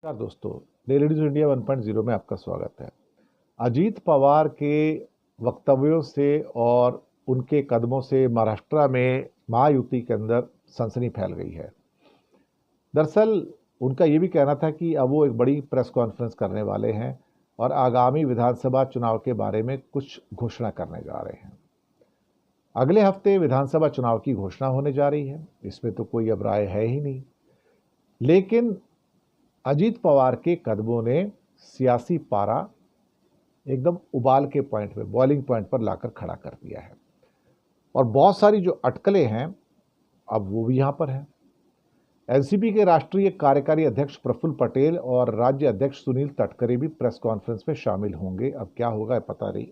नमस्कार दोस्तों, daily news India 1.0 में आपका स्वागत है। अजीत पवार के वक्तव्यों से और उनके कदमों से महाराष्ट्र में महायुति के अंदर सनसनी फैल गई है। दरअसल उनका ये भी कहना था कि अब वो एक बड़ी प्रेस कॉन्फ्रेंस करने वाले हैं और आगामी विधानसभा चुनाव के बारे में कुछ घोषणा करने जा रहे हैं। अगले हफ्ते विधानसभा चुनाव की घोषणा होने जा रही है, इसमें तो कोई अब राय है ही नहीं। लेकिन अजीत पवार के कदमों ने सियासी पारा एकदम उबाल के पॉइंट पे, बॉइलिंग पॉइंट पर लाकर खड़ा कर दिया है और बहुत सारी जो अटकलें हैं अब वो भी यहां पर हैं। एनसीपी के राष्ट्रीय कार्यकारी अध्यक्ष प्रफुल्ल पटेल और राज्य अध्यक्ष सुनील तटकरे भी प्रेस कॉन्फ्रेंस में शामिल होंगे। अब क्या होगा पता नहीं।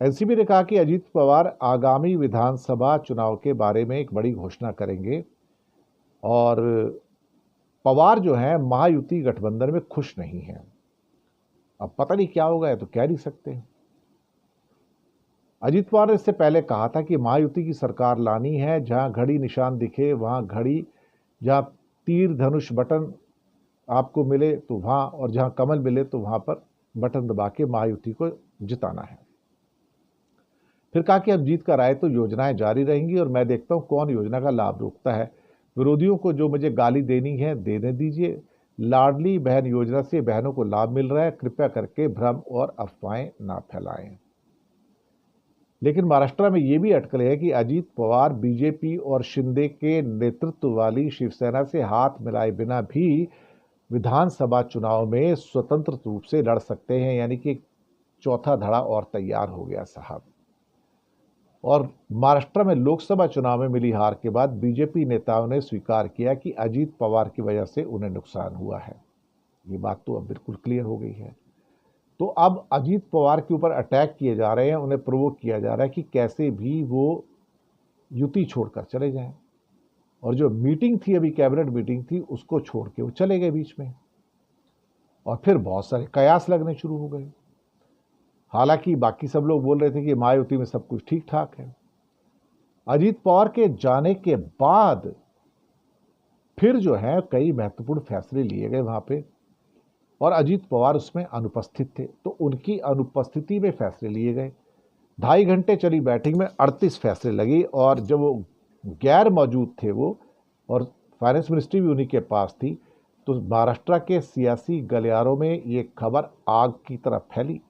एनसीपी ने कहा कि अजीत पवार आगामी विधानसभा चुनाव के बारे में एक बड़ी घोषणा करेंगे और पवार जो है महायुति गठबंधन में खुश नहीं है। अब पता नहीं क्या होगा, तो कह नहीं सकते। अजीत पवार ने इससे पहले कहा था कि महायुति की सरकार लानी है, जहां घड़ी निशान दिखे वहां घड़ी, जहां तीर धनुष बटन आपको मिले तो वहां, और जहां कमल मिले तो वहां पर बटन दबा के महायुति को जिताना है। फिर कहा कि अब जीत कर आए तो योजनाएं जारी रहेंगी और मैं देखता हूं कौन योजना का लाभ रोकता है। विरोधियों को जो मुझे गाली देनी है देने दीजिए। लाडली बहन योजना से बहनों को लाभ मिल रहा है, कृपया करके भ्रम और अफवाहें ना फैलाएं। लेकिन महाराष्ट्र में यह भी अटकलें है कि अजीत पवार बीजेपी और शिंदे के नेतृत्व वाली शिवसेना से हाथ मिलाए बिना भी विधानसभा चुनाव में स्वतंत्र रूप से लड़ सकते हैं, यानी कि चौथा धड़ा और तैयार हो गया साहब। और महाराष्ट्र में लोकसभा चुनाव में मिली हार के बाद बीजेपी नेताओं ने स्वीकार किया कि अजीत पवार की वजह से उन्हें नुकसान हुआ है। ये बात तो अब बिल्कुल क्लियर हो गई है। तो अब अजीत पवार के ऊपर अटैक किए जा रहे हैं, उन्हें प्रोवोक किया जा रहा है कि कैसे भी वो युति छोड़कर चले जाएं। और जो मीटिंग थी, अभी कैबिनेट मीटिंग थी, उसको छोड़ के वो चले गए बीच में और फिर बहुत सारे कयास लगने शुरू हो गए। हालांकि बाकी सब लोग बोल रहे थे कि महायुति में सब कुछ ठीक ठाक है। अजीत पवार के जाने के बाद फिर जो है कई महत्वपूर्ण फैसले लिए गए वहां पे, और अजीत पवार उसमें अनुपस्थित थे, तो उनकी अनुपस्थिति में फैसले लिए गए। 2.5 घंटे चली बैठक में 38 फैसले लगे, और जब वो गैर मौजूद थे वो, और फाइनेंस मिनिस्ट्री भी उन्हीं के पास थी, तो महाराष्ट्र के सियासी गलियारों में ये खबर आग की तरह फैली।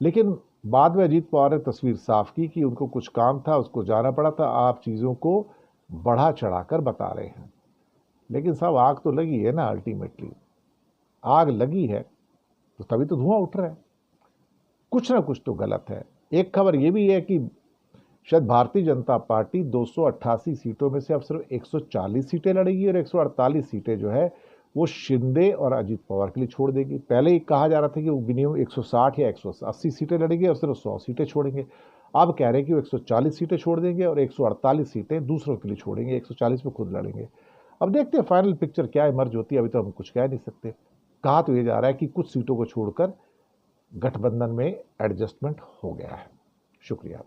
लेकिन बाद में अजीत पवार ने तस्वीर साफ की कि उनको कुछ काम था, उसको जाना पड़ा था। आप चीज़ों को बढ़ा चढ़ाकर बता रहे हैं, लेकिन साहब आग तो लगी है ना। अल्टीमेटली आग लगी है तो तभी तो धुआं उठ रहा है। कुछ ना कुछ तो गलत है। एक खबर यह भी है कि शायद भारतीय जनता पार्टी 288 सीटों में से अब सिर्फ 140 सीटें लड़ेगी और 148 सीटें जो है वो शिंदे और अजीत पवार के लिए छोड़ देगी। पहले ही कहा जा रहा था कि वो मिनिमम 160 या 180 सीटें लड़ेंगे और सिर्फ 100 सीटें छोड़ेंगे। अब कह रहे हैं कि वो 140 सीटें छोड़ देंगे और 148 सीटें दूसरों के लिए छोड़ेंगे, 140 में खुद लड़ेंगे। अब देखते हैं फाइनल पिक्चर क्या इमर्ज होती है, अभी तो हम कुछ कह नहीं सकते। कहा तो ये जा रहा है कि कुछ सीटों को छोड़कर गठबंधन में एडजस्टमेंट हो गया है। शुक्रिया।